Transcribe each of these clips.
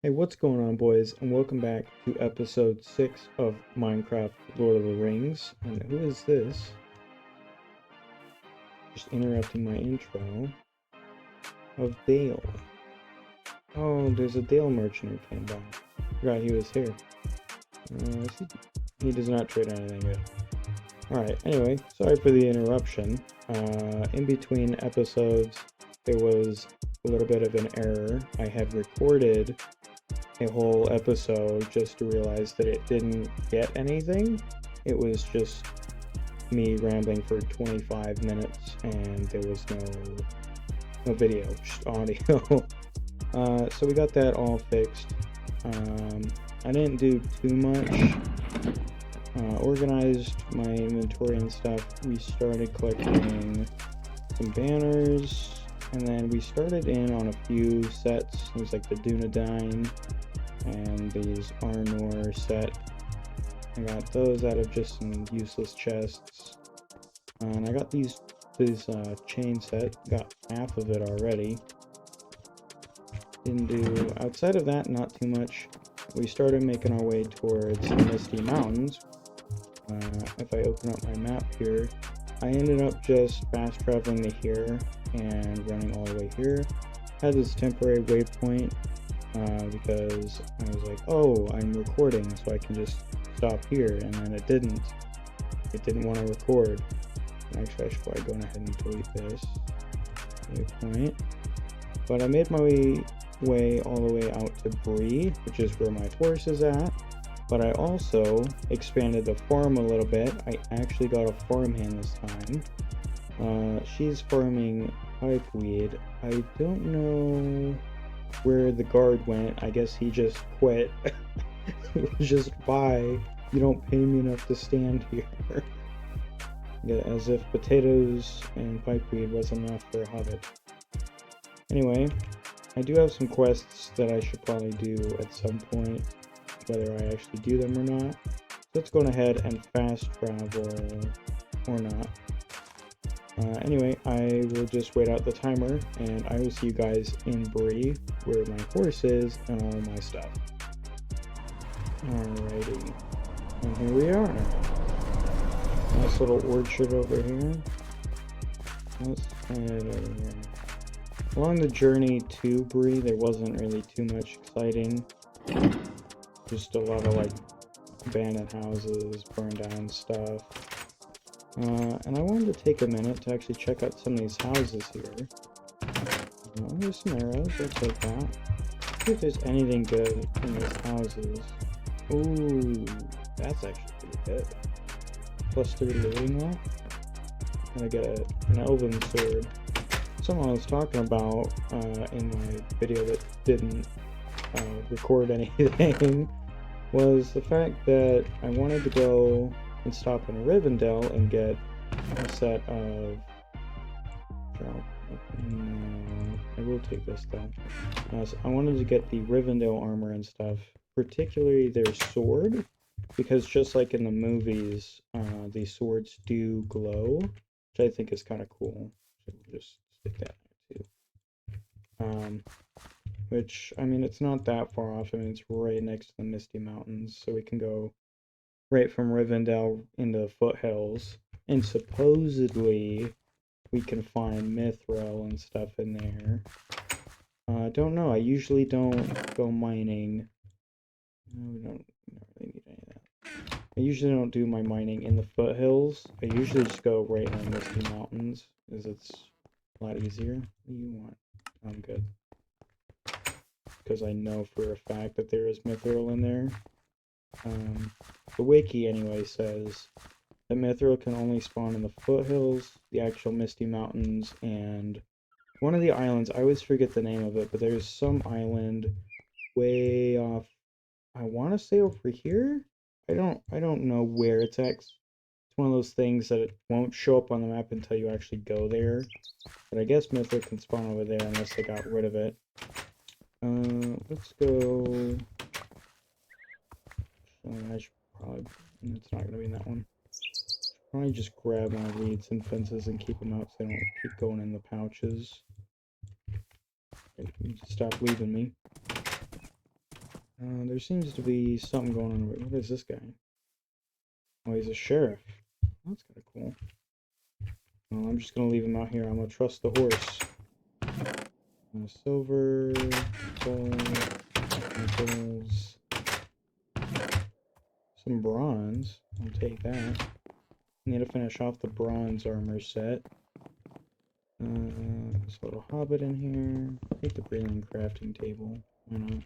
Hey, what's going on, boys, and welcome back to episode 6 of Minecraft Lord of the Rings. And who is this? Just interrupting my intro of Dale. Oh, there's a Dale merchant who came by. Forgot he was here. He does not trade anything good. Alright, anyway, sorry for the interruption. In between episodes, there was a little bit of an error. I had recorded a whole episode just to realize that it didn't get anything. It was just me rambling for 25 minutes and there was no video, just audio. So we got that all fixed. I didn't do too much. Organized my inventory and stuff. We started collecting some banners, and then we started in on a few sets. There's like the Dunedain and these Arnor set. I got those out of just some useless chests. And I got this chain set. Got half of it already. Didn't do, outside of that, not too much. We started making our way towards the Misty Mountains. If I open up my map here, I ended up just fast traveling to here and running all the way here. Had this temporary waypoint because I was like, oh, I'm recording, so I can just stop here, and then it didn't want to record. Actually, I should probably go ahead and delete this waypoint. But I made my way all the way out to Bree, which is where my horse is at. But I also expanded the farm a little bit. I actually got a farmhand this time. She's farming pipeweed. I don't know where the guard went. I guess he just quit. It was just, bye. You don't pay me enough to stand here. Yeah, as if potatoes and pipeweed was enough for a hobbit. Anyway, I do have some quests that I should probably do at some point, whether I actually do them or not. So let's go ahead and fast travel, or not. Anyway, I will just wait out the timer, and I will see you guys in Bree, where my horse is and all my stuff. Alrighty, and here we are. Nice little orchard over here. Let's head over here. Along the journey to Bree, there wasn't really too much exciting. Just a lot of like abandoned houses, burned down stuff. And I wanted to take a minute to actually check out some of these houses here. There's some arrows, let's take that. See if there's anything good in these houses. Ooh, that's actually pretty good. +3 looting that. And I get an elven sword. Someone was talking about in my video that didn't record anything was the fact that I wanted to go and stop in Rivendell and get a set of... No, I will take this though. So I wanted to get the Rivendell armor and stuff, particularly their sword, because just like in the movies, these swords do glow, which I think is kind of cool. So we'll just stick that too. Which, I mean, it's not that far off. I mean, it's right next to the Misty Mountains, so we can go right from Rivendell into the foothills. And supposedly, we can find mithril and stuff in there. I don't know. I usually don't go mining. No, we don't really need any of that. I usually don't do my mining in the foothills. I usually just go right in the Misty Mountains, because it's a lot easier. What do you want? I'm good. Because I know for a fact that there is mithril in there. The wiki anyway says that mithril can only spawn in the foothills, the actual Misty Mountains, and one of the islands. I always forget the name of it, but there's some island way off. I want to say over here. I don't know where it's at. It's one of those things that it won't show up on the map until you actually go there. But I guess mithril can spawn over there unless they got rid of it. Let's go. I should probably. It's not gonna be in that one. Probably just grab my reeds and fences and keep them out so they don't keep going in the pouches. You stop leaving me. There seems to be something going on. What is this guy? Oh, he's a sheriff. That's kind of cool. Well, I'm just gonna leave him out here. I'm gonna trust the horse. Silver, gold, nickels, some bronze. I'll take that. Need to finish off the bronze armor set. There's a little hobbit in here. Take the brilliant crafting table. Why not?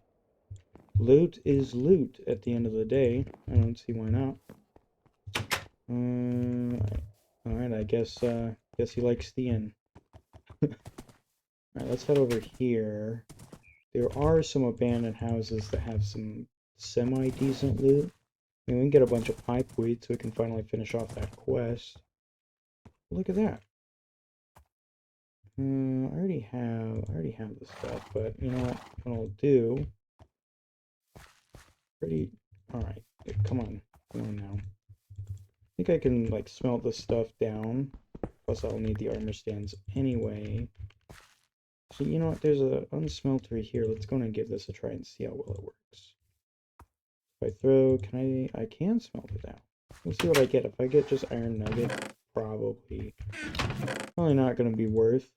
Loot is loot at the end of the day. I don't see why not. Alright, I guess he likes the inn. Alright, let's head over here. There are some abandoned houses that have some semi-decent loot. I mean, we can get a bunch of pipe weed so we can finally finish off that quest. Look at that. I already have the stuff, but you know what I'll do? Alright, come on now. I think I can, like, smelt this stuff down. Plus, I'll need the armor stands anyway. So, you know what? There's a unsmeltery here. Let's go and give this a try and see how well it works. If I throw, I can smelt it down. Let's see what I get. If I get just iron nugget, probably not going to be worth,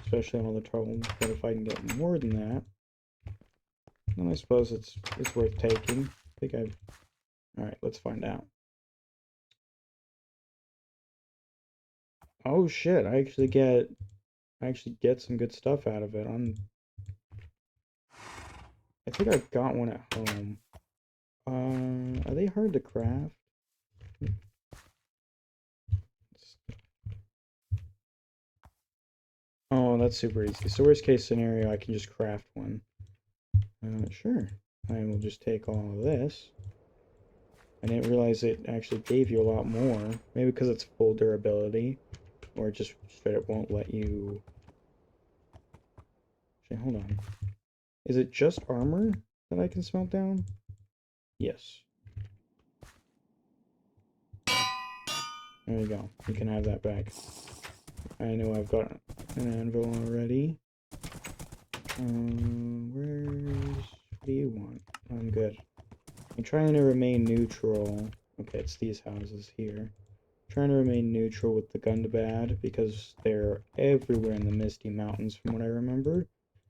especially on all the trouble. But if I can get more than that, then I suppose it's worth taking. Alright, let's find out. Oh shit, I actually get some good stuff out of it. I think I got one at home. Are they hard to craft? Oh, that's super easy. So worst case scenario, I can just craft one. Sure. I will just take all of this. I didn't realize it actually gave you a lot more. Maybe because it's full durability. Or just straight up won't let you... Actually, hold on. Is it just armor that I can smelt down? Yes. There you go. You can have that back. I know I've got an anvil already. What do you want? I'm good. I'm trying to remain neutral. Okay, it's these houses here. Trying to remain neutral with the Gundabad because they're everywhere in the Misty Mountains from what I remember.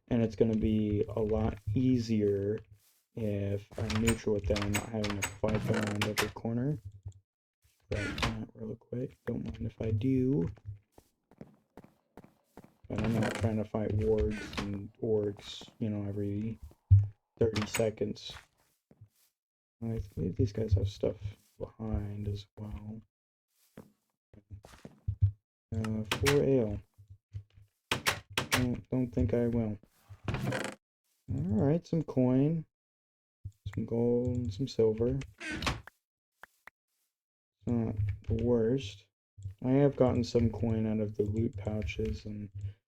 And it's going to be a lot easier if I'm neutral with them and not having to fight them around every corner. Right, that real quick. Don't mind if I do. But I'm not trying to fight wargs and orcs, you know, every 30 seconds. I believe these guys have stuff behind as well. 4 ale. Don't think I will. Alright, some coin. Some gold and some silver. It's not the worst. I have gotten some coin out of the loot pouches and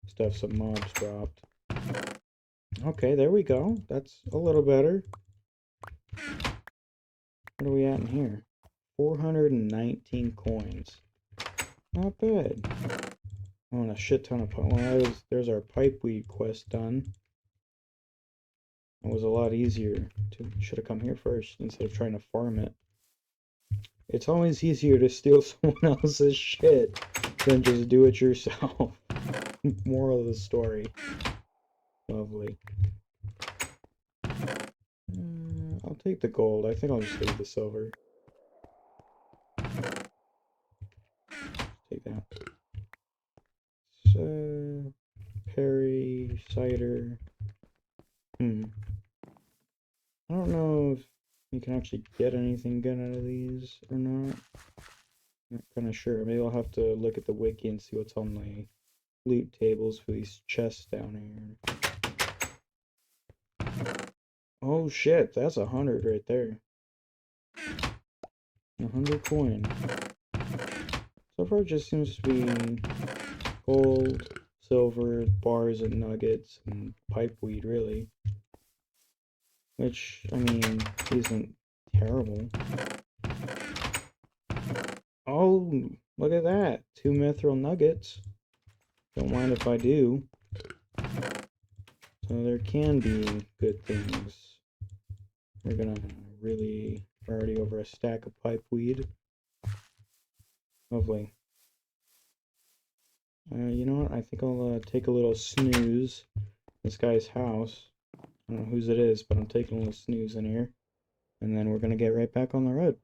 stuff some mobs dropped. Okay, there we go. That's a little better. What are we at in here? 419 coins. Not bad. Oh, and a shit ton of there's our pipeweed quest done. It was a lot easier. Should have come here first instead of trying to farm it. It's always easier to steal someone else's shit than just do it yourself. Moral of the story. Lovely. I'll take the gold. I think I'll just leave the silver. Take that. So, Perry, cider. I don't know if you can actually get anything good out of these or not. I'm not kind of sure. Maybe I'll have to look at the wiki and see what's on the loot tables for these chests down here. Oh shit, that's 100 right there. 100 coin. So far it just seems to be gold, silver, bars and nuggets, and pipeweed really. Which, I mean, isn't terrible. Oh, look at that. 2 mithril nuggets. Don't mind if I do. So there can be good things We're gonna really... We're already over a stack of pipeweed. Lovely. You know what? I think I'll take a little snooze. This guy's house. I don't know whose it is, but I'm taking a little snooze in here. And then we're gonna get right back on the road.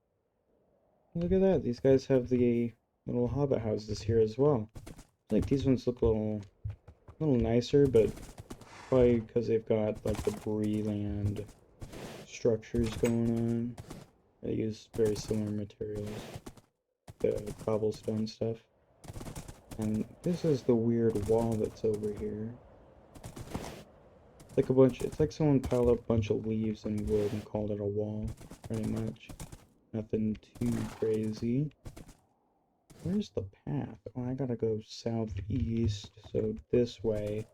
Look at that. These guys have the little hobbit houses here as well. I think these ones look a little nicer, but probably because they've got like the Breeland structures going on. They use very similar materials, the cobblestone stuff. And this is the weird wall that's over here. Like it's like someone piled up a bunch of leaves and wood and called it a wall, pretty much. Nothing too crazy. Where's the path? Oh, I gotta go southeast, so this way.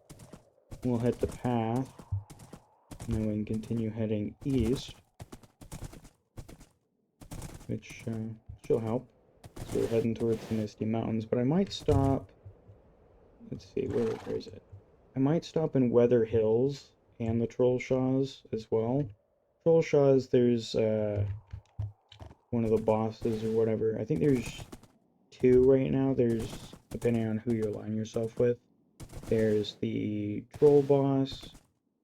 We'll hit the path, and then we can continue heading east, which will help. So we're heading towards the Misty Mountains, but I might stop. Let's see, where is it? I might stop in Weather Hills and the Trollshaws as well. Trollshaws, there's one of the bosses or whatever. I think there's two right now. There's, depending on who you align yourself with, there's the troll boss,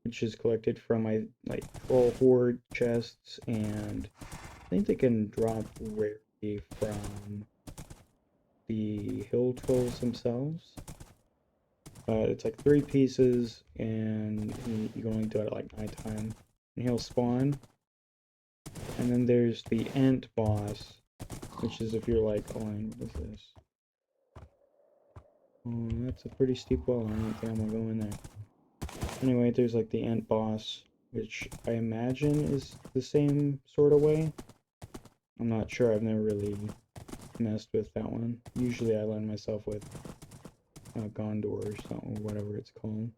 which is collected from my like troll horde chests, and I think they can drop rarely from the hill trolls themselves. It's like 3 pieces, and you can only do it at like nighttime, and he'll spawn. And then there's the ant boss, which is if you're like, oh, what is this? Oh, that's a pretty steep wall. I don't think I'm gonna go in there. Anyway, there's like the ant boss, which I imagine is the same sort of way. I'm not sure. I've never really messed with that one. Usually I align myself with Gondor or something, or whatever it's called.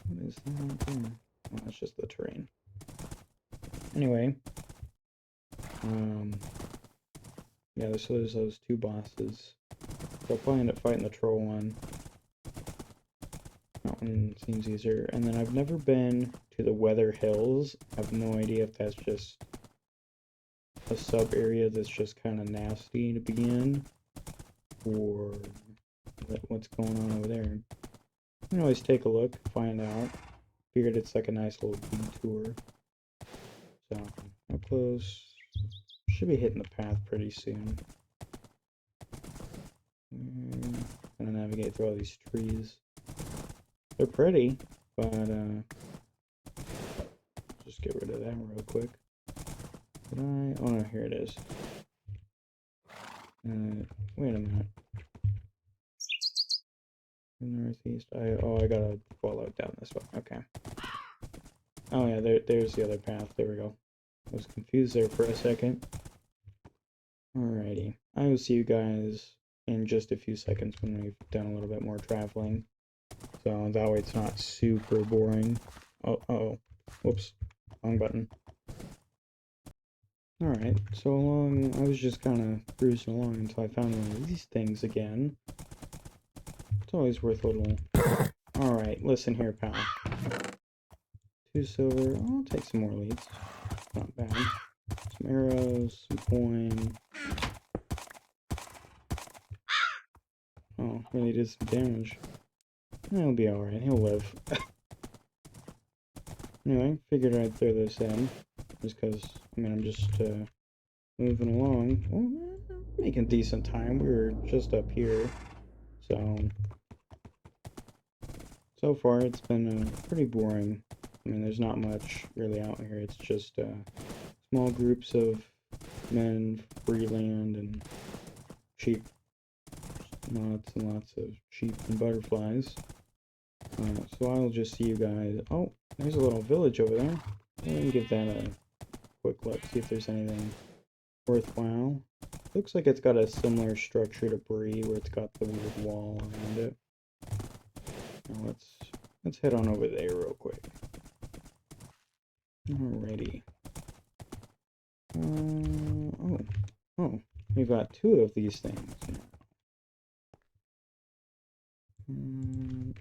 What is that? Oh, that's just the terrain. Anyway, yeah, so there's those 2 bosses. So I'll probably end up fighting the troll one. That one seems easier. And then I've never been to the Weather Hills. I have no idea if that's just a sub-area that's just kind of nasty to be in, or what's going on over there. You can always take a look, find out. Figured it's like a nice little detour. So, how close? Should be hitting the path pretty soon. Gonna navigate through all these trees. They're pretty, but just get rid of that real quick. Did I? Oh no, here it is. Wait a minute. Northeast. I gotta follow down this way. Okay. Oh yeah, there's the other path. There we go. I was confused there for a second. Alrighty. I will see you guys in just a few seconds when we've done a little bit more traveling. So that way it's not super boring. Oh. Whoops. Wrong button. Alright, so I was just kind of cruising along until I found one of these things again. It's always worth a little... Alright, listen here, pal. 2 silver. I'll take some more leads. Not bad. Some arrows, some coin. Oh, really did some damage. He'll be alright, he'll live. Anyway, figured I'd throw this in. Just because, I mean, I'm just moving along. Well, making decent time. We were just up here. So far it's been pretty boring. I mean, there's not much really out here. It's just small groups of men, free land, and sheep. Lots and lots of sheep and butterflies. So I'll just see you guys. Oh, there's a little village over there. I'm gonna give that a quick look, see if there's anything worthwhile. Looks like it's got a similar structure to Bree, where it's got the weird wall around it. Now let's head on over there real quick. Alrighty. Oh, we've got 2 of these things now.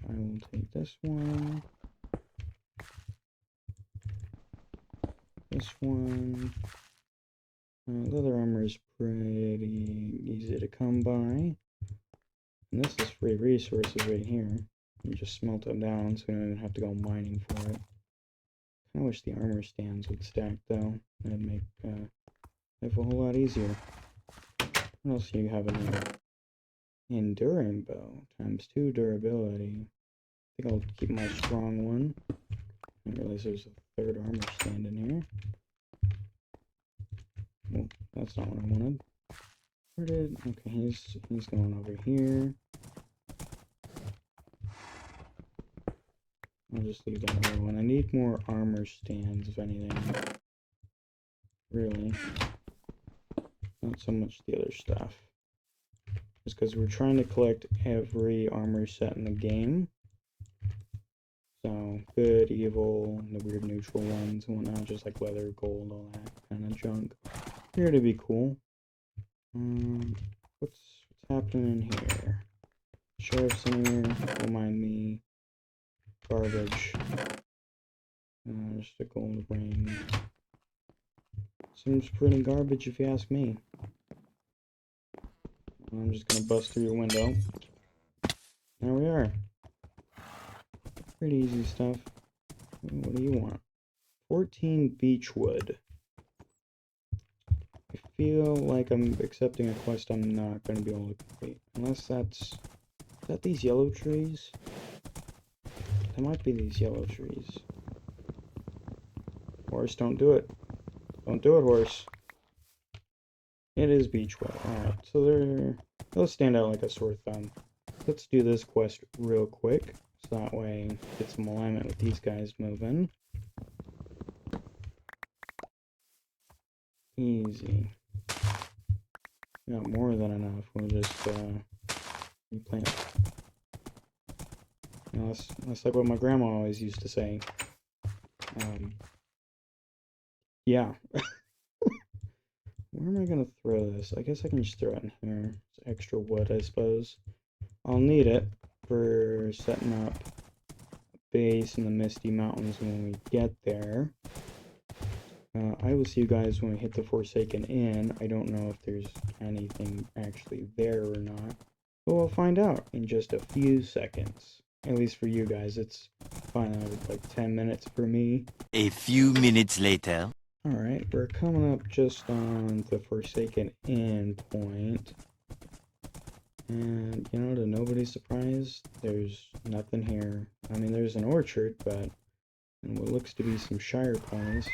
I will take this one. this one. Leather armor is pretty easy to come by. And this is free resources right here. You just smelt them down, so we don't even have to go mining for it. I wish the armor stands would stack, though. That'd make life a whole lot easier. What else do you have in here? Enduring bow, ×2 durability. I think I'll keep my strong one. I didn't realize there's a third armor stand in here. Well, that's not what I wanted. Where did... Okay, he's going over here. I'll just leave that other one. I need more armor stands, if anything. Really. Not so much the other stuff. Just because we're trying to collect every armor set in the game. So, good, evil, the weird neutral ones and whatnot, just like leather, gold, all that kind of junk. Here to be cool. What's happening in here? Sheriff's in here, don't mind me. Garbage. Just a gold ring. Seems pretty garbage if you ask me. I'm just gonna bust through your window. There we are. Pretty easy stuff. What do you want? 14 beechwood. I feel like I'm accepting a quest I'm not going to be able to complete. Unless that's... Is that these yellow trees? That might be these yellow trees. Horse, don't do it. Don't do it, horse. It is beechwood. Alright, so they'll stand out like a sore thumb. Let's do this quest real quick. So that way, get some alignment with these guys moving. Easy. Got more than enough. We'll just replant. You know, that's like what my grandma always used to say. Yeah. Where am I gonna throw this? I guess I can just throw it in here. It's extra wood, I suppose. I'll need it for setting up a base in the Misty Mountains when we get there. I will see you guys when we hit the Forsaken Inn. I don't know if there's anything actually there or not, but we'll find out in just a few seconds. At least for you guys, it's fine. Like 10 minutes for me. A few minutes later. Alright, we're coming up just on the Forsaken Inn point. And, you know, to nobody's surprise, there's nothing here. I mean, there's an orchard, but and what looks to be some shire ponies.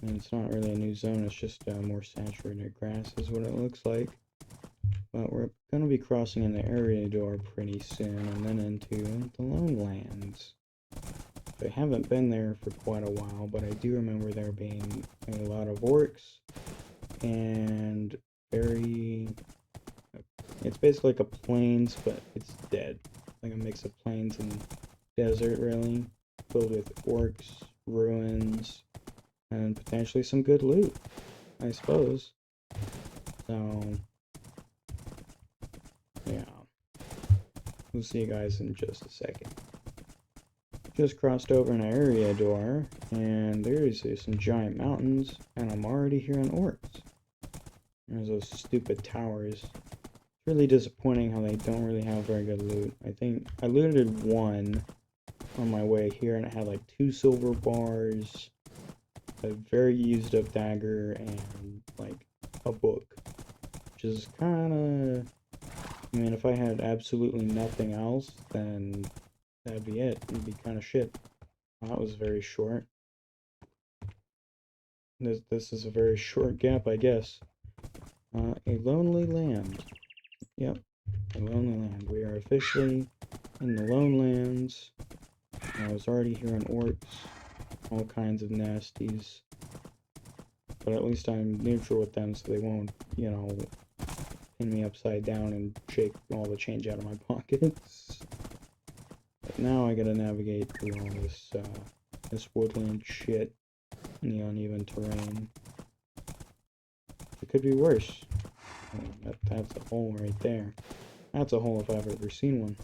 And it's not really a new zone, it's just more saturated grass is what it looks like. But we're going to be crossing in the area door pretty soon, and then into the Lone Lands. I haven't been there for quite a while, but I do remember there being a lot of orcs, and it's basically like a plains, but it's dead. Like a mix of plains and desert, really. Filled with orcs, ruins, and potentially some good loot, I suppose. So, yeah. We'll see you guys in just a second. Just crossed over an area door, and there's some giant mountains, and I'm already hearing orcs. There's those stupid towers. It's really disappointing how they don't really have very good loot. I think I looted one on my way here, and it had like 2 silver bars, a very used up dagger, and like a book. Which is kinda... I mean, if I had absolutely nothing else, then that'd be it. It'd be kind of shit. That was very short. This is a very short gap, I guess. A lonely land. Yep, a lonely land. We are officially in the Lone Lands. I was already hearing orcs, all kinds of nasties. But at least I'm neutral with them, so they won't, you know, pin me upside down and shake all the change out of my pockets. But now I gotta navigate through all this woodland shit in the uneven terrain. It could be worse. Oh, that's a hole right there. That's a hole if I've ever seen one.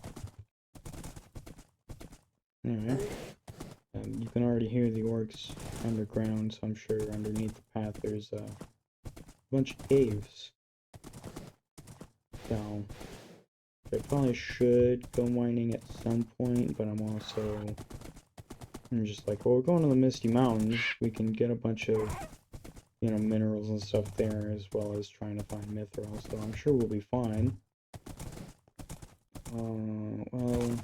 Anyway, you can already hear the orcs works underground, so I'm sure underneath the path there's a bunch of caves. So I probably should go mining at some point, but I'm just like, well, we're going to the Misty Mountains. We can get a bunch of, you know, minerals and stuff there, as well as trying to find mithril, so I'm sure we'll be fine. Well,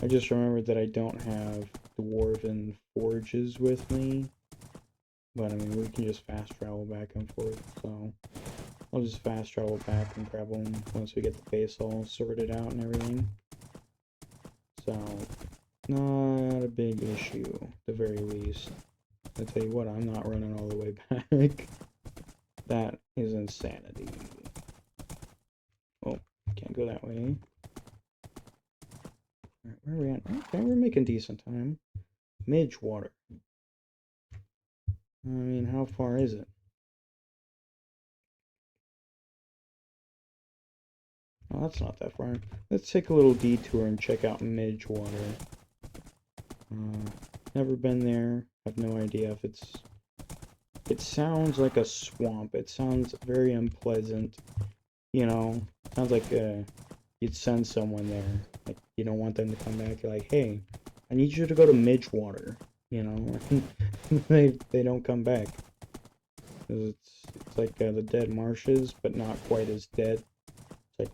I just remembered that I don't have dwarven forges with me, but I mean, we can just fast travel back and forth, so I'll just fast travel back and grab them once we get the base all sorted out and everything. So, not a big issue, at the very least. I tell you what, I'm not running all the way back. That is insanity. Oh, can't go that way. Alright, where are we at? Okay, we're making decent time. Midgewater. I mean, how far is it? Oh, that's not that far. Let's take a little detour and check out Midgewater. Never been there. Have no idea if it's... It sounds like a swamp. It sounds very unpleasant. You know, sounds like you'd send someone there. Like, you don't want them to come back. You're like, hey, I need you to go to Midgewater. You know, they don't come back. It's like the dead marshes, but not quite as dead. It's like,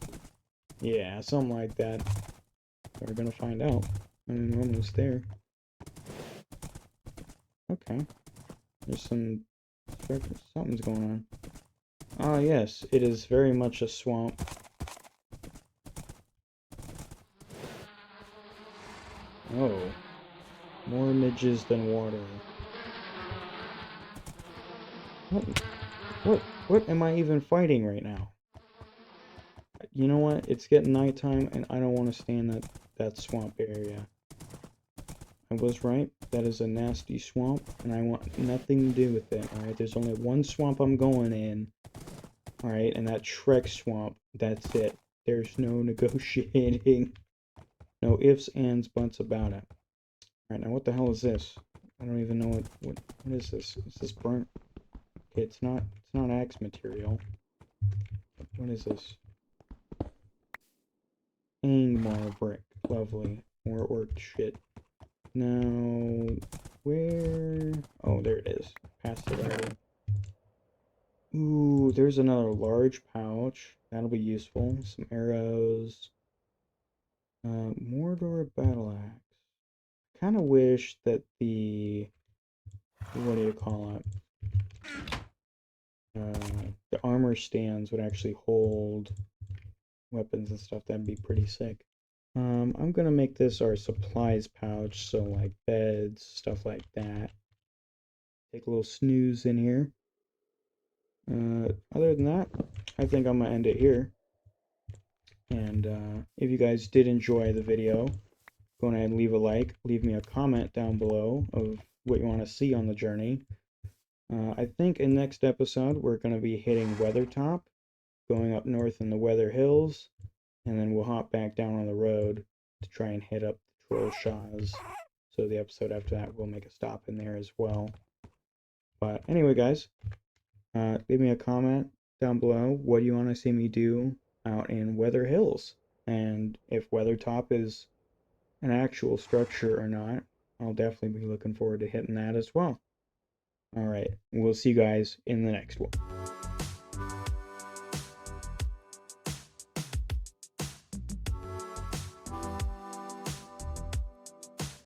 yeah, something like that. We're gonna find out. I mean, we're almost there. Okay. There's something's going on. Ah, yes, it is very much a swamp. Oh. More midges than water. What am I even fighting right now? You know what? It's getting nighttime and I don't want to stay in that swamp area. I was right. That is a nasty swamp and I want nothing to do with it, alright? There's only one swamp I'm going in. Alright, and that Shrek swamp. That's it. There's no negotiating. No ifs, ands, buts about it. Alright, now what the hell is this? I don't even know what is this? Is this burnt? Okay, it's not axe material. What is this? Angmar brick. Lovely. More orc shit. Now, where? Oh, there it is. Past it already. Ooh, there's another large pouch. That'll be useful. Some arrows. Mordor battle axe. Kind of wish that the... What do you call it? The armor stands would actually hold weapons and stuff. That'd be pretty sick. I'm gonna make this our supplies pouch, so like beds, stuff like that. Take a little snooze in here. Other than that, I think I'm gonna end it here. And if you guys did enjoy the video, go ahead and leave a like, leave me a comment down below of what you want to see on the journey. I think in next episode we're gonna be hitting Weathertop, going up north in the Weather Hills, and then we'll hop back down on the road to try and hit up the Trollshaws. So the episode after that, we'll make a stop in there as well. But anyway, guys, leave me a comment down below. What do you want to see me do out in Weather Hills? And if Weathertop is an actual structure or not, I'll definitely be looking forward to hitting that as well. Alright, we'll see you guys in the next one.